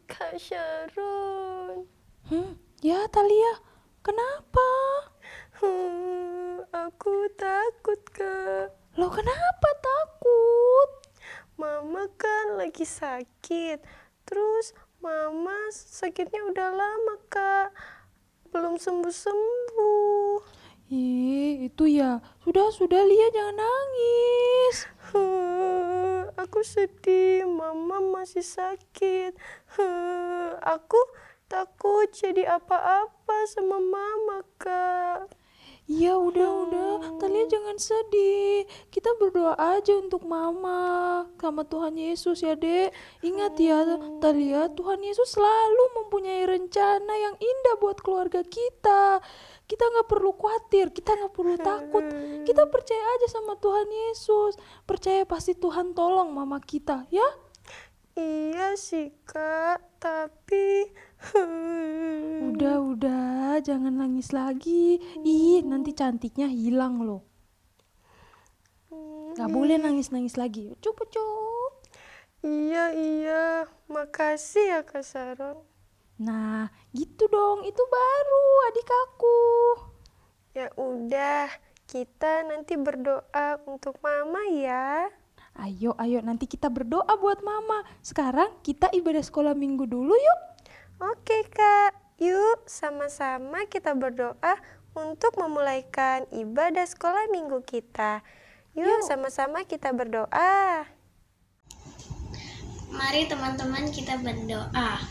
Kak Sharon. Ya Thalia, kenapa? Aku takut, Kak. Loh kenapa takut? Mama kan lagi sakit. Terus Mama sakitnya udah lama, Kak. Belum sembuh-sembuh. Ih, itu ya. Sudah Lia, jangan nangis. Aku sedih, Mama masih sakit. Aku takut jadi apa-apa sama Mama, Kak. Ya udah, Thalia jangan sedih. Kita berdoa aja untuk Mama sama Tuhan Yesus ya, Dek. Ingat ya, Thalia, Tuhan Yesus selalu mempunyai rencana yang indah buat keluarga kita. Kita nggak perlu khawatir, kita nggak perlu takut. Kita percaya aja sama Tuhan Yesus. Percaya pasti Tuhan tolong Mama kita, ya? Iya sih, Kak. Tapi Udah, jangan nangis lagi. Ih, nanti cantiknya hilang loh. Gak boleh nangis-nangis lagi. Cup. Iya. Makasih ya, Kak Sharon. Nah, gitu dong. Itu baru adik aku. Ya udah, kita nanti berdoa untuk Mama ya. Ayo, nanti kita berdoa buat Mama. Sekarang kita ibadah sekolah minggu dulu yuk. Oke, Kak. Yuk, sama-sama kita berdoa untuk memulaikan ibadah sekolah minggu kita. Yuk, sama-sama kita berdoa. Mari teman-teman kita berdoa.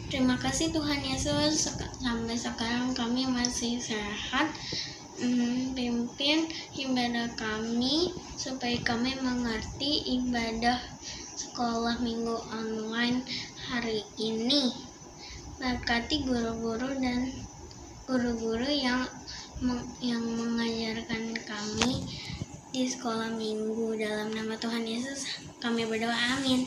Terima kasih Tuhan Yesus, sampai sekarang kami masih sehat. Pimpin ibadah kami supaya kami mengerti ibadah sekolah minggu online hari ini. Berkati guru-guru dan guru-guru yang mengajarkan kami di sekolah minggu. Dalam nama Tuhan Yesus kami berdoa, amin.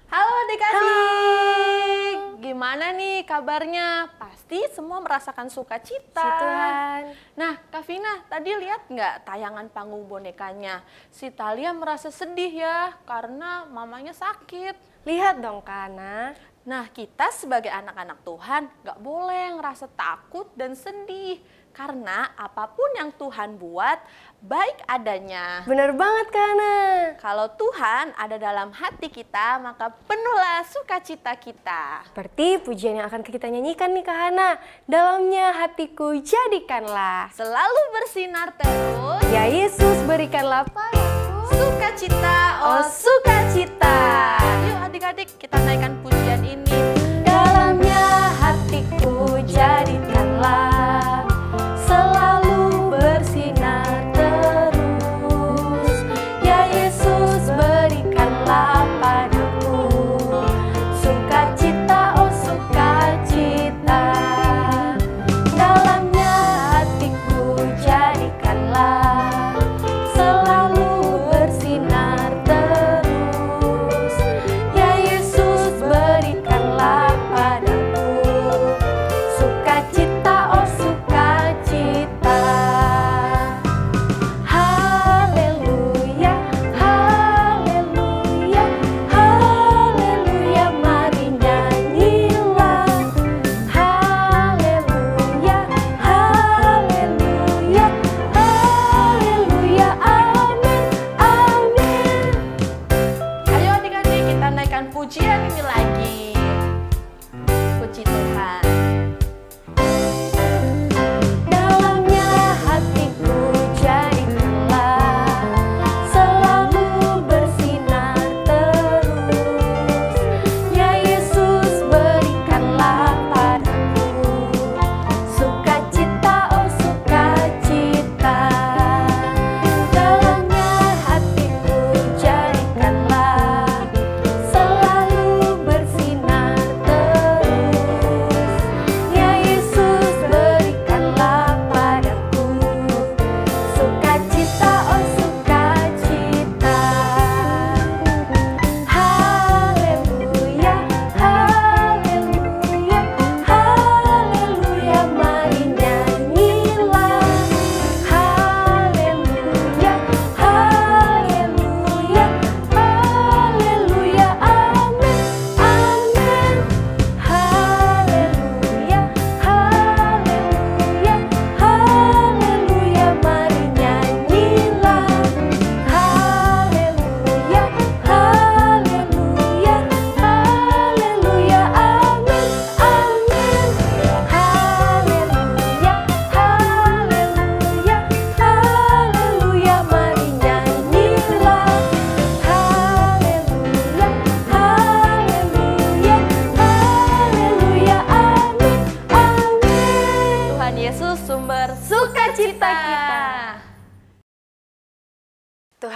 Halo adik-adik, gimana nih kabarnya? Pasti semua merasakan sukacita. Si Tuhan. Nah, Kak Vina, tadi lihat nggak tayangan panggung bonekanya? Si Thalia merasa sedih ya, karena mamanya sakit. Lihat dong, Kak Ana. Nah, kita sebagai anak-anak Tuhan nggak boleh ngerasa takut dan sedih. Karena apapun yang Tuhan buat, baik adanya. Benar banget, Kak Ana. Kalau Tuhan ada dalam hati kita, maka penuhlah sukacita kita. Seperti pujian yang akan kita nyanyikan nih, Kak Ana. Dalamnya hatiku jadikanlah. Selalu bersinar terus. Ya Yesus, berikanlah padaku Sukacita, oh sukacita. Yuk adik-adik, kita naikkan pujian ini. Dalamnya hatiku jadikanlah selalu bersinar terus. Ya Yesus, berikanlah padaku sukacita, oh sukacita. Dalamnya hatiku jadikanlah selalu bersinar terus. Ya Yesus, berikanlah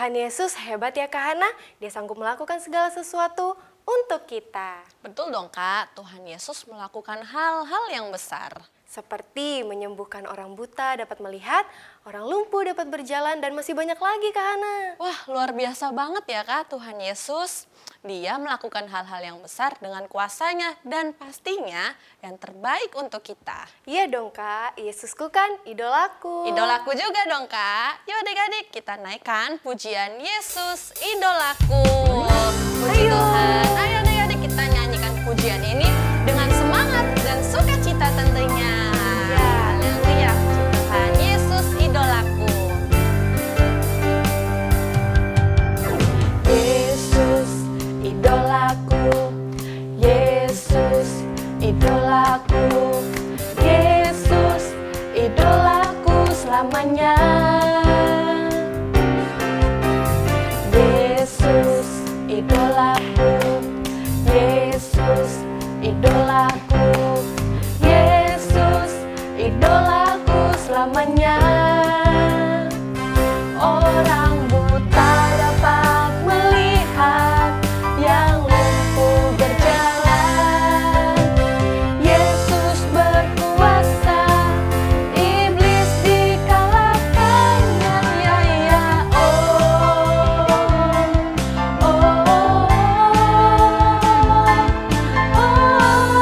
Tuhan Yesus hebat ya Kak Hana, Dia sanggup melakukan segala sesuatu untuk kita. Betul dong Kak, Tuhan Yesus melakukan hal-hal yang besar. Seperti menyembuhkan orang buta dapat melihat, orang lumpuh dapat berjalan, dan masih banyak lagi Kak Hana. Wah, luar biasa banget ya Kak Tuhan Yesus. Dia melakukan hal-hal yang besar dengan kuasanya dan pastinya yang terbaik untuk kita. Iya dong Kak, Yesusku kan idolaku. Idolaku juga dong Kak. Yuk adik-adik kita naikkan pujian Yesus idolaku. Puji Tuhan. Ayo adik-adik kita nyanyikan pujian ini dengan semangat dan sukacita tentunya. Haleluya, puji Tuhan. Yesus idolaku. Yesus idolaku, Yesus idolaku, Yesus idolaku selamanya. Yesus idolaku, Yesus idolaku, Yesus idolaku selamanya. Orang buta dapat melihat, yang lumpuh berjalan. Yesus berkuasa, iblis dikalahkannya. Ya ya oh, oh, oh,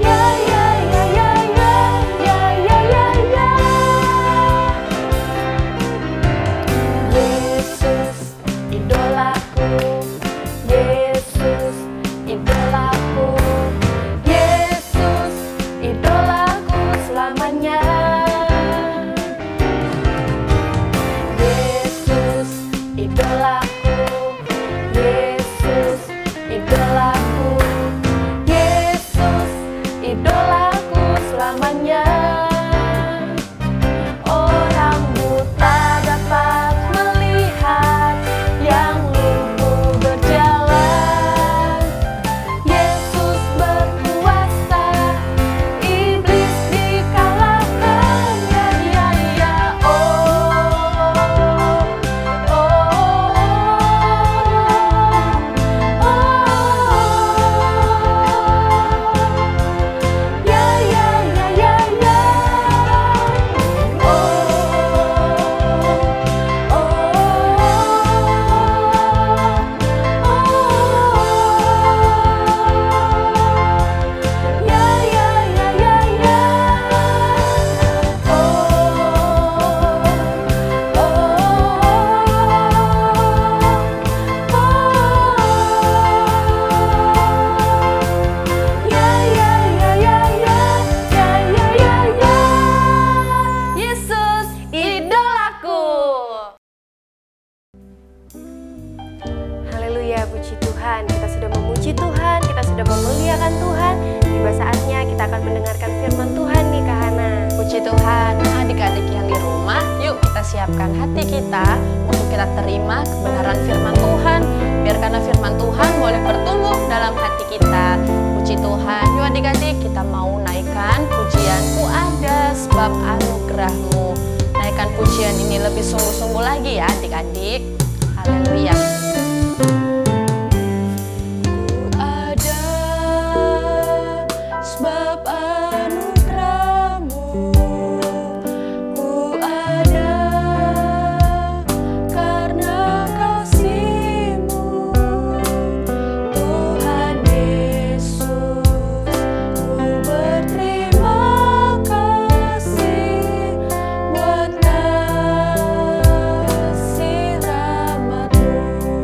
ya ya ya ya ya ya ya ya. Yesus idolaku, Yesus idolaku, Yesus idolaku selamanya. Yesus idolaku, Yesus idolaku, Yesus idolaku selamanya. Orang buta dapat melihat, yang lumpuh berjalan. Yesus berkuasa, iblis dikalahkannya. Ya ya oh, oh, ya ya ya ya ya. Yesus idolaku. Haleluya, puji Tuhan. Kita sudah memuji Tuhan, kita sudah memuliakan Tuhan. Tiba saatnya kita akan mendengarkan firman Tuhan nih Kak Hana. Puji Tuhan, adik-adik yang di rumah, yuk kita siapkan hati kita untuk kita terima kebenaran firman Tuhan. Biar karena firman Tuhan boleh bertumbuh dalam hati kita. Puji Tuhan, yuk adik-adik kita mau naikkan pujian Ku ada sebab anugerahmu. Naikkan pujian ini lebih sungguh-sungguh lagi ya adik-adik. Haleluya. Ada sebab anugerahmu, ku ada karena kasih-Mu, Tuhan Yesus. Ku berterima kasih buat kasih rahmat-Mu.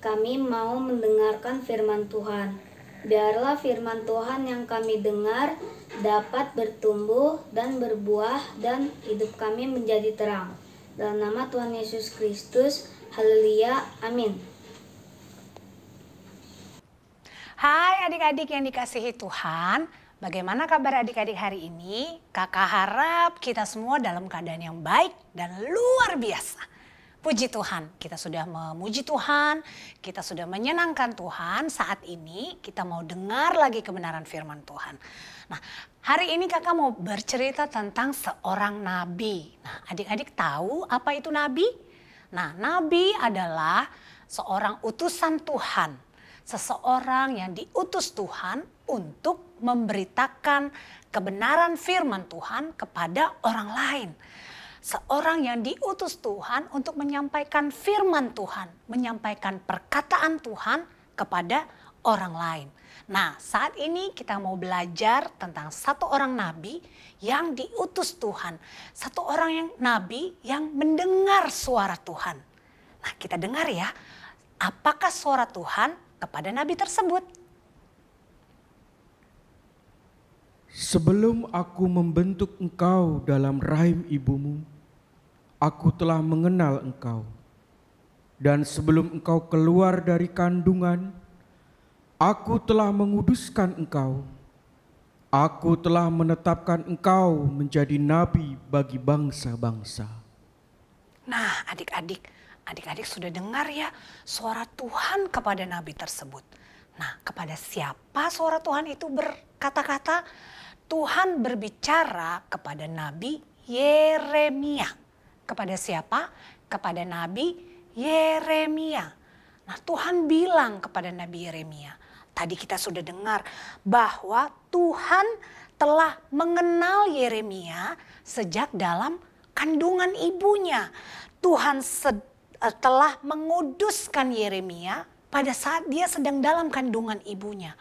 kami mau mendengarkan firman Tuhan. Biarlah firman Tuhan yang kami dengar dapat bertumbuh dan berbuah dan hidup kami menjadi terang. Dalam nama Tuhan Yesus Kristus, haleluya, amin. Hai adik-adik yang dikasihi Tuhan, bagaimana kabar adik-adik hari ini? Kakak harap kita semua dalam keadaan yang baik dan luar biasa. Puji Tuhan, kita sudah memuji Tuhan, kita sudah menyenangkan Tuhan. Saat ini kita mau dengar lagi kebenaran firman Tuhan. Nah, hari ini kakak mau bercerita tentang seorang nabi. Nah, adik-adik tahu apa itu nabi? Nah, nabi adalah seorang utusan Tuhan. Seseorang yang diutus Tuhan untuk memberitakan kebenaran firman Tuhan kepada orang lain. Seorang yang diutus Tuhan untuk menyampaikan firman Tuhan, menyampaikan perkataan Tuhan kepada orang lain. Nah, saat ini kita mau belajar tentang satu orang nabi yang diutus Tuhan. Satu orang yang nabi yang mendengar suara Tuhan. Nah, kita dengar ya, apakah suara Tuhan kepada nabi tersebut? Sebelum aku membentuk engkau dalam rahim ibumu, aku telah mengenal engkau. Dan sebelum engkau keluar dari kandungan, aku telah menguduskan engkau. Aku telah menetapkan engkau menjadi nabi bagi bangsa-bangsa. Nah, adik-adik sudah dengar ya suara Tuhan kepada nabi tersebut. Nah, kepada siapa suara Tuhan itu berkata-kata? Tuhan berbicara kepada nabi Yeremia. Kepada siapa? Kepada nabi Yeremia. Nah, Tuhan bilang kepada nabi Yeremia. Tadi kita sudah dengar bahwa Tuhan telah mengenal Yeremia sejak dalam kandungan ibunya. Tuhan telah menguduskan Yeremia pada saat dia sedang dalam kandungan ibunya.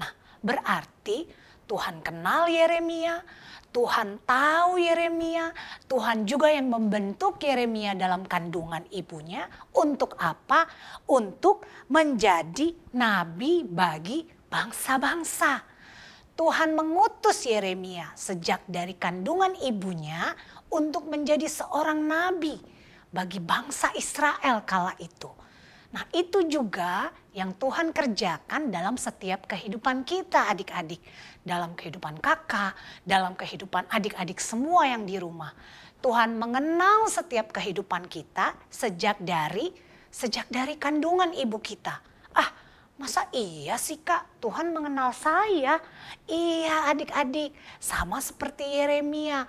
Nah, berarti Tuhan kenal Yeremia, Tuhan tahu Yeremia, Tuhan juga yang membentuk Yeremia dalam kandungan ibunya. Untuk apa? Untuk menjadi nabi bagi bangsa-bangsa. Tuhan mengutus Yeremia sejak dari kandungan ibunya untuk menjadi seorang nabi bagi bangsa Israel kala itu. Nah, itu juga yang Tuhan kerjakan dalam setiap kehidupan kita adik-adik. Dalam kehidupan kakak, dalam kehidupan adik-adik semua yang di rumah. Tuhan mengenal setiap kehidupan kita sejak dari kandungan ibu kita. Ah, masa iya sih Kak, Tuhan mengenal saya? Iya adik-adik, sama seperti Yeremia.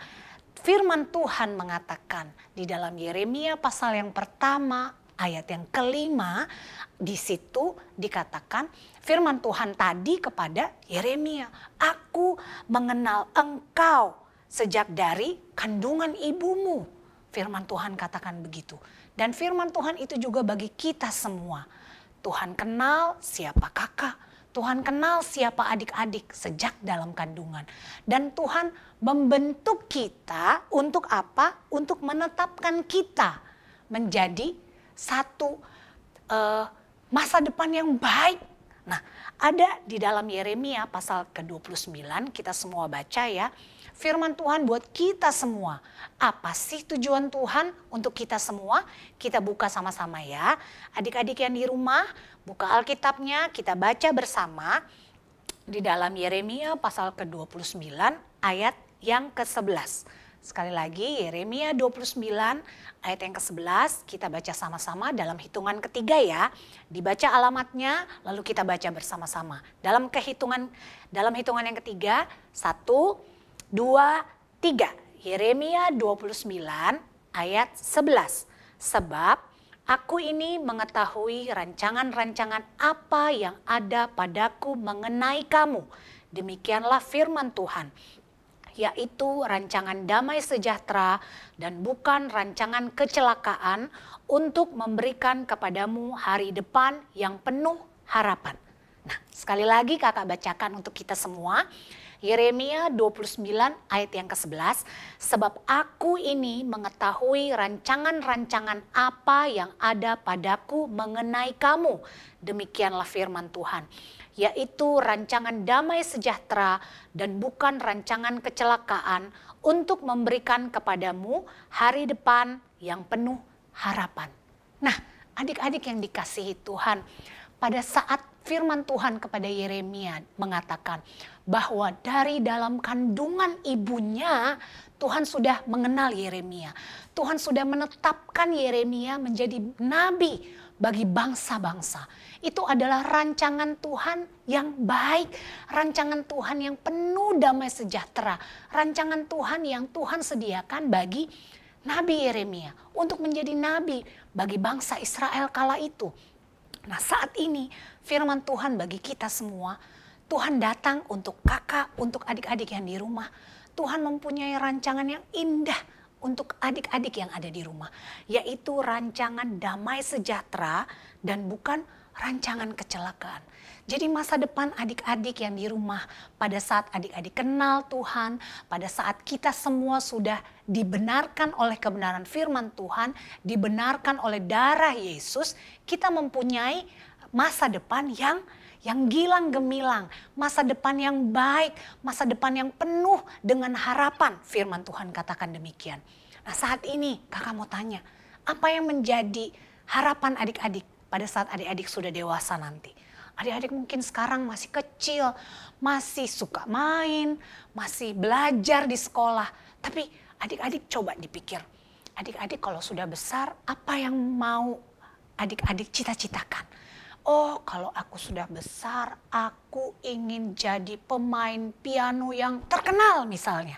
Firman Tuhan mengatakan di dalam Yeremia pasal yang pertama, ayat yang kelima, di situ dikatakan firman Tuhan tadi kepada Yeremia. Aku mengenal engkau sejak dari kandungan ibumu. Firman Tuhan katakan begitu. Dan firman Tuhan itu juga bagi kita semua. Tuhan kenal siapa kakak. Tuhan kenal siapa adik-adik sejak dalam kandungan. Dan Tuhan membentuk kita untuk apa? Untuk menetapkan kita menjadi satu masa depan yang baik. Nah, ada di dalam Yeremia pasal ke-29, kita semua baca ya. Firman Tuhan buat kita semua. Apa sih tujuan Tuhan untuk kita semua? Kita buka sama-sama ya. Adik-adik yang di rumah, buka Alkitabnya, kita baca bersama. Di dalam Yeremia pasal ke-29 ayat yang ke-11. Sekali lagi Yeremia 29 ayat yang ke-11 kita baca sama-sama dalam hitungan ketiga ya. Dibaca alamatnya lalu kita baca bersama-sama. Dalam hitungan yang ketiga 1, 2, 3. Yeremia 29 ayat 11. Sebab aku ini mengetahui rancangan-rancangan apa yang ada padaku mengenai kamu. Demikianlah firman Tuhan. Yaitu rancangan damai sejahtera dan bukan rancangan kecelakaan untuk memberikan kepadamu hari depan yang penuh harapan. Nah, sekali lagi kakak bacakan untuk kita semua. Yeremia 29 ayat yang ke-11. Sebab aku ini mengetahui rancangan-rancangan apa yang ada padaku mengenai kamu. Demikianlah firman Tuhan. Yaitu rancangan damai sejahtera dan bukan rancangan kecelakaan, untuk memberikan kepadamu hari depan yang penuh harapan. Nah, adik-adik yang dikasihi Tuhan, pada saat firman Tuhan kepada Yeremia mengatakan bahwa dari dalam kandungan ibunya Tuhan sudah mengenal Yeremia. Tuhan sudah menetapkan Yeremia menjadi nabi bagi bangsa-bangsa. Itu adalah rancangan Tuhan yang baik, rancangan Tuhan yang penuh damai sejahtera, rancangan Tuhan yang Tuhan sediakan bagi Nabi Yeremia untuk menjadi nabi bagi bangsa Israel kala itu. Nah, saat ini firman Tuhan bagi kita semua, Tuhan datang untuk kakak, untuk adik-adik yang di rumah. Tuhan mempunyai rancangan yang indah untuk adik-adik yang ada di rumah, yaitu rancangan damai sejahtera dan bukan rancangan kecelakaan. Jadi masa depan adik-adik yang di rumah pada saat adik-adik kenal Tuhan, pada saat kita semua sudah dibenarkan oleh kebenaran firman Tuhan, dibenarkan oleh darah Yesus, kita mempunyai masa depan yang gilang gemilang, masa depan yang baik, masa depan yang penuh dengan harapan. Firman Tuhan katakan demikian. Nah, saat ini kakak mau tanya, apa yang menjadi harapan adik-adik pada saat adik-adik sudah dewasa nanti? Adik-adik mungkin sekarang masih kecil, masih suka main, masih belajar di sekolah. Tapi adik-adik coba dipikir, adik-adik kalau sudah besar apa yang mau adik-adik cita-citakan? Oh, kalau aku sudah besar, aku ingin jadi pemain piano yang terkenal misalnya.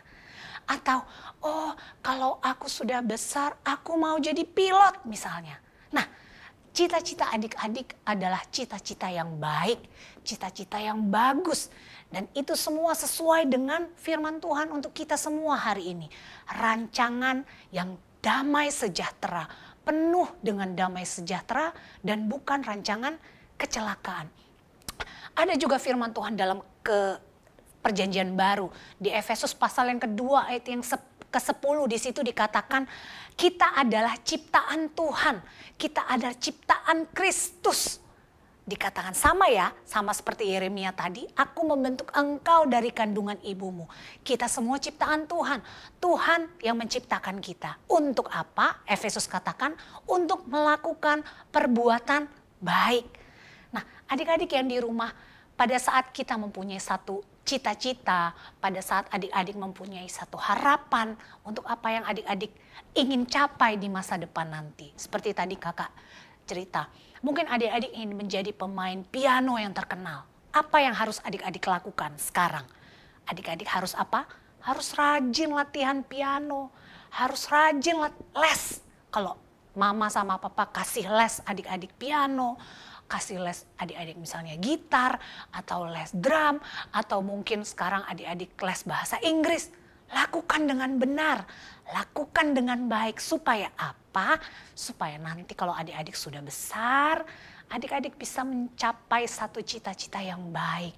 Atau, oh kalau aku sudah besar, aku mau jadi pilot misalnya. Nah, cita-cita adik-adik adalah cita-cita yang baik, cita-cita yang bagus. Dan itu semua sesuai dengan firman Tuhan untuk kita semua hari ini. Rancangan yang damai sejahtera, penuh dengan damai sejahtera dan bukan rancangan kecelakaan. Ada juga firman Tuhan dalam perjanjian baru di Efesus pasal yang kedua ayat yang ke-10, di situ dikatakan kita adalah ciptaan Tuhan, kita adalah ciptaan Kristus. Dikatakan sama ya, sama seperti Yeremia tadi, aku membentuk engkau dari kandungan ibumu. Kita semua ciptaan Tuhan, Tuhan yang menciptakan kita. Untuk apa? Efesus katakan untuk melakukan perbuatan baik. Nah, adik-adik yang di rumah, pada saat kita mempunyai satu cita-cita, pada saat adik-adik mempunyai satu harapan untuk apa yang adik-adik ingin capai di masa depan nanti. Seperti tadi kakak cerita, mungkin adik-adik ingin menjadi pemain piano yang terkenal. Apa yang harus adik-adik lakukan sekarang? Adik-adik harus apa? Harus rajin latihan piano, harus rajin les. Kalau mama sama papa kasih les adik-adik piano, kasih les adik-adik misalnya gitar, atau les drum, atau mungkin sekarang adik-adik les bahasa Inggris. Lakukan dengan benar, lakukan dengan baik. Supaya apa? Supaya nanti kalau adik-adik sudah besar, adik-adik bisa mencapai satu cita-cita yang baik.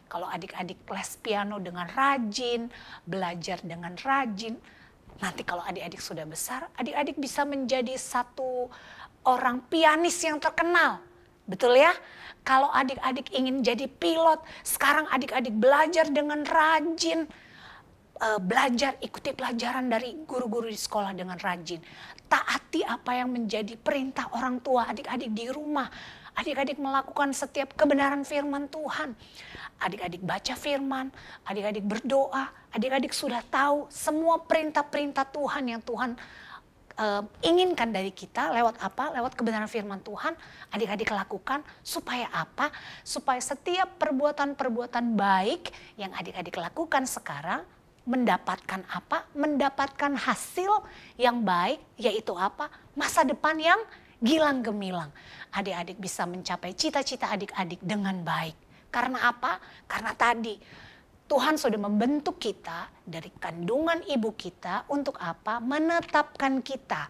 Kalau adik-adik les piano dengan rajin, belajar dengan rajin, nanti kalau adik-adik sudah besar, adik-adik bisa menjadi satu orang pianis yang terkenal. Betul ya? Kalau adik-adik ingin jadi pilot, sekarang adik-adik belajar dengan rajin. Belajar, ikuti pelajaran dari guru-guru di sekolah dengan rajin. Taati apa yang menjadi perintah orang tua adik-adik di rumah. Adik-adik melakukan setiap kebenaran firman Tuhan. Adik-adik baca firman, adik-adik berdoa, adik-adik sudah tahu semua perintah-perintah Tuhan yang Tuhan inginkan dari kita. Lewat apa? Lewat kebenaran firman Tuhan, adik-adik lakukan. Supaya apa? Supaya setiap perbuatan-perbuatan baik yang adik-adik lakukan sekarang mendapatkan apa? Mendapatkan hasil yang baik, yaitu apa? Masa depan yang gilang gemilang. Adik-adik bisa mencapai cita-cita adik-adik dengan baik. Karena apa? Karena tadi Tuhan sudah membentuk kita dari kandungan ibu kita untuk apa? Menetapkan kita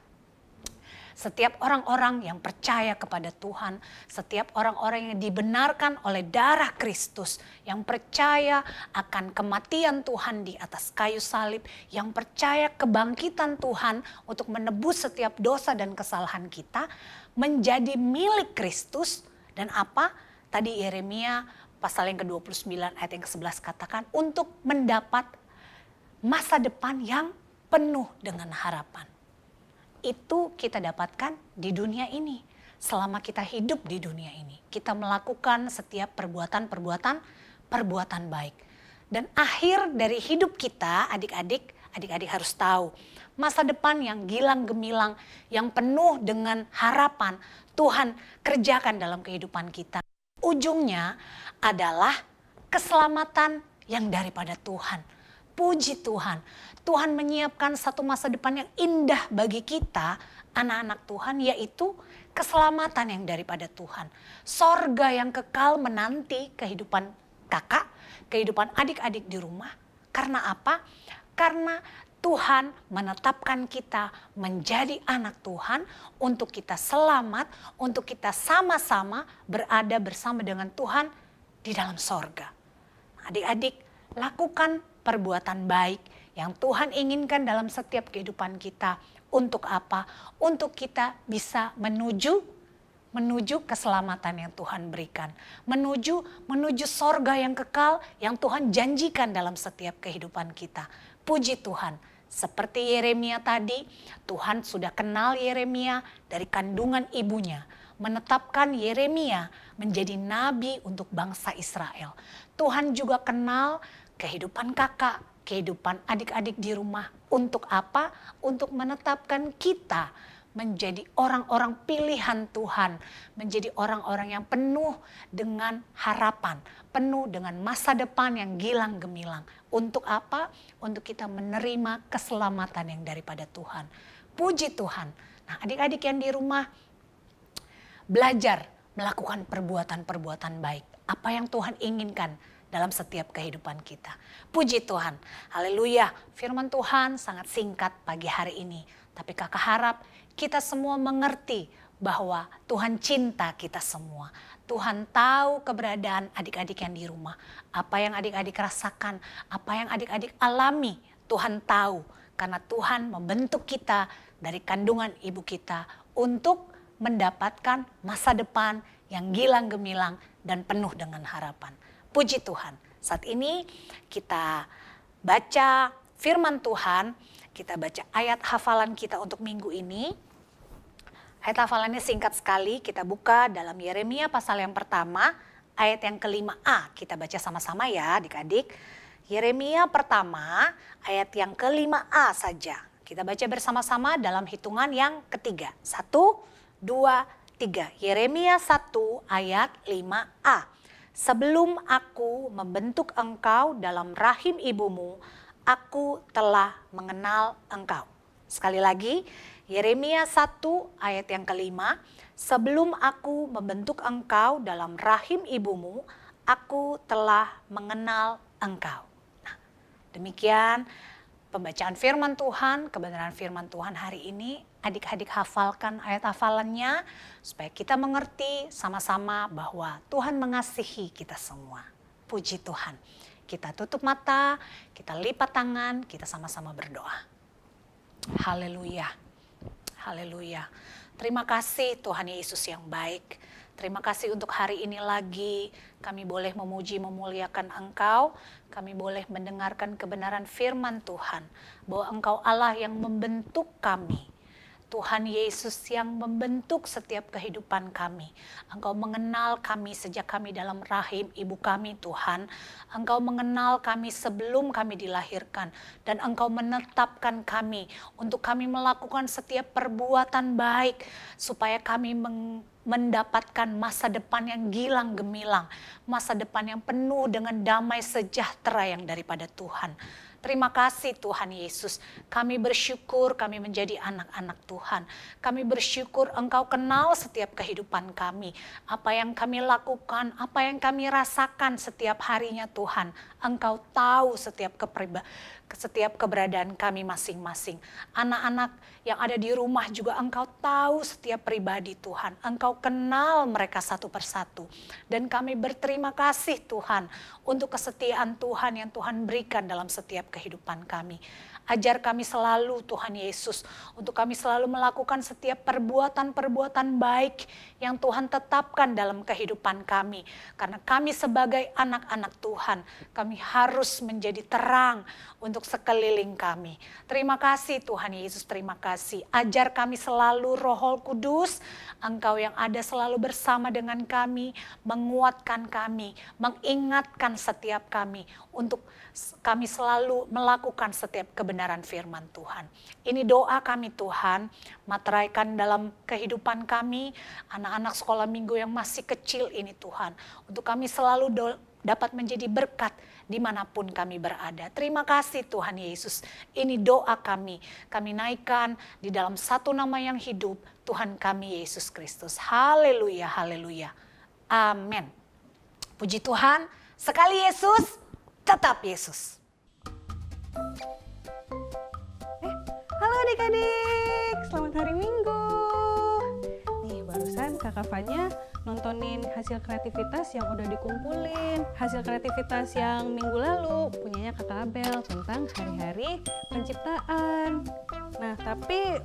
Setiap orang-orang yang percaya kepada Tuhan, setiap orang-orang yang dibenarkan oleh darah Kristus, yang percaya akan kematian Tuhan di atas kayu salib, yang percaya kebangkitan Tuhan untuk menebus setiap dosa dan kesalahan kita, menjadi milik Kristus. Dan apa? Tadi Yeremia pasal yang ke-29 ayat yang ke-11 katakan, untuk mendapat masa depan yang penuh dengan harapan. Itu kita dapatkan di dunia ini. Selama kita hidup di dunia ini, kita melakukan setiap perbuatan baik. Dan akhir dari hidup kita, adik-adik harus tahu, masa depan yang gilang gemilang, yang penuh dengan harapan, Tuhan kerjakan dalam kehidupan kita. Ujungnya adalah keselamatan yang daripada Tuhan. Puji Tuhan, Tuhan menyiapkan satu masa depan yang indah bagi kita, anak-anak Tuhan, yaitu keselamatan yang daripada Tuhan. Sorga yang kekal menanti kehidupan kakak, kehidupan adik-adik di rumah. Karena apa? Karena Tuhan menetapkan kita menjadi anak Tuhan untuk kita selamat, untuk kita sama-sama berada bersama dengan Tuhan di dalam sorga. Adik-adik, lakukan perbuatan baik yang Tuhan inginkan dalam setiap kehidupan kita. Untuk apa? Untuk kita bisa menuju keselamatan yang Tuhan berikan. Menuju sorga yang kekal yang Tuhan janjikan dalam setiap kehidupan kita. Puji Tuhan. Seperti Yeremia tadi, Tuhan sudah kenal Yeremia dari kandungan ibunya. Menetapkan Yeremia menjadi nabi untuk bangsa Israel. Tuhan juga kenal kehidupan kakak, kehidupan adik-adik di rumah. Untuk apa? Untuk menetapkan kita menjadi orang-orang pilihan Tuhan, menjadi orang-orang yang penuh dengan harapan, penuh dengan masa depan yang gilang gemilang. Untuk apa? Untuk kita menerima keselamatan yang daripada Tuhan. Puji Tuhan. Nah, adik-adik yang di rumah, belajar melakukan perbuatan-perbuatan baik. Apa yang Tuhan inginkan dalam setiap kehidupan kita. Puji Tuhan. Haleluya. Firman Tuhan sangat singkat pagi hari ini. Tapi kakak harap kita semua mengerti bahwa Tuhan cinta kita semua. Tuhan tahu keberadaan adik-adik yang di rumah. Apa yang adik-adik rasakan, apa yang adik-adik alami, Tuhan tahu. Karena Tuhan membentuk kita dari kandungan ibu kita untuk mendapatkan masa depan yang gilang gemilang dan penuh dengan harapan. Puji Tuhan. Saat ini kita baca firman Tuhan. Kita baca ayat hafalan kita untuk minggu ini. Ayat hafalannya singkat sekali, kita buka dalam Yeremia pasal yang pertama, ayat yang ke-5a. Kita baca sama-sama ya adik-adik. Yeremia pertama, ayat yang ke-5a saja. Kita baca bersama-sama dalam hitungan yang ketiga. 1, 2, 3. Yeremia 1 ayat 5a. Sebelum aku membentuk engkau dalam rahim ibumu, aku telah mengenal engkau. Sekali lagi, Yeremia 1 ayat yang ke-5. Sebelum aku membentuk engkau dalam rahim ibumu, aku telah mengenal engkau. Nah, demikian pembacaan firman Tuhan, kebenaran firman Tuhan hari ini. Adik-adik hafalkan ayat hafalannya supaya kita mengerti sama-sama bahwa Tuhan mengasihi kita semua. Puji Tuhan. Kita tutup mata, kita lipat tangan, kita sama-sama berdoa. Haleluya. Haleluya. Terima kasih Tuhan Yesus yang baik. Terima kasih untuk hari ini lagi kami boleh memuji memuliakan Engkau. Kami boleh mendengarkan kebenaran firman Tuhan. Bahwa Engkau Allah yang membentuk kami. Tuhan Yesus yang membentuk setiap kehidupan kami. Engkau mengenal kami sejak kami dalam rahim ibu kami Tuhan. Engkau mengenal kami sebelum kami dilahirkan. Dan Engkau menetapkan kami untuk kami melakukan setiap perbuatan baik. Supaya kami mendapatkan masa depan yang gilang gemilang. Masa depan yang penuh dengan damai sejahtera yang daripada Tuhan. Terima kasih Tuhan Yesus. Kami bersyukur kami menjadi anak-anak Tuhan. Kami bersyukur Engkau kenal setiap kehidupan kami. Apa yang kami lakukan, apa yang kami rasakan setiap harinya Tuhan. Engkau tahu setiap keberadaan kami masing-masing. Anak-anak yang ada di rumah juga Engkau tahu setiap pribadi Tuhan. Engkau kenal mereka satu persatu. Dan kami berterima kasih Tuhan untuk kesetiaan Tuhan yang Tuhan berikan dalam setiap kehidupan kami. Ajar kami selalu Tuhan Yesus untuk kami selalu melakukan setiap perbuatan-perbuatan baik yang Tuhan tetapkan dalam kehidupan kami. Karena kami sebagai anak-anak Tuhan, kami harus menjadi terang untuk sekeliling kami. Terima kasih Tuhan Yesus, terima kasih. Ajar kami selalu Roh Kudus, Engkau yang ada selalu bersama dengan kami, menguatkan kami, mengingatkan setiap kami untuk kami selalu melakukan setiap kebenaran firman Tuhan. Ini doa kami Tuhan, materaikan dalam kehidupan kami, anak-anak sekolah minggu yang masih kecil ini Tuhan. Untuk kami selalu dapat menjadi berkat dimanapun kami berada. Terima kasih Tuhan Yesus. Ini doa kami naikkan di dalam satu nama yang hidup, Tuhan kami Yesus Kristus. Haleluya, haleluya. Amin. Puji Tuhan, sekali Yesus, tetap Yesus. Halo adik-adik, selamat hari Minggu. Nih barusan Kakak Fanya nontonin hasil kreativitas yang udah dikumpulin. Hasil kreativitas yang minggu lalu punyanya Kakak Abel tentang hari-hari penciptaan. Nah tapi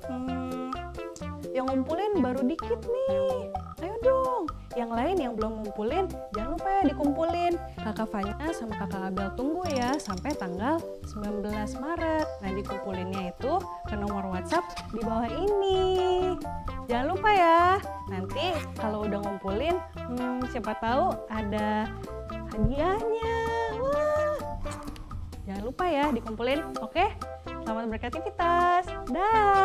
yang ngumpulin baru dikit nih. Ayo dong, yang lain yang belum ngumpulin jangan lupa ya dikumpulin. Kakak Fanya sama Kakak Abel tunggu ya sampai tanggal 19 Maret. Nah dikumpulinnya itu ke nomor WhatsApp di bawah ini. Jangan lupa ya, nanti kalau udah ngumpulin siapa tahu ada hadiahnya. Wah. Jangan lupa ya dikumpulin, oke? Selamat beraktivitas, dah.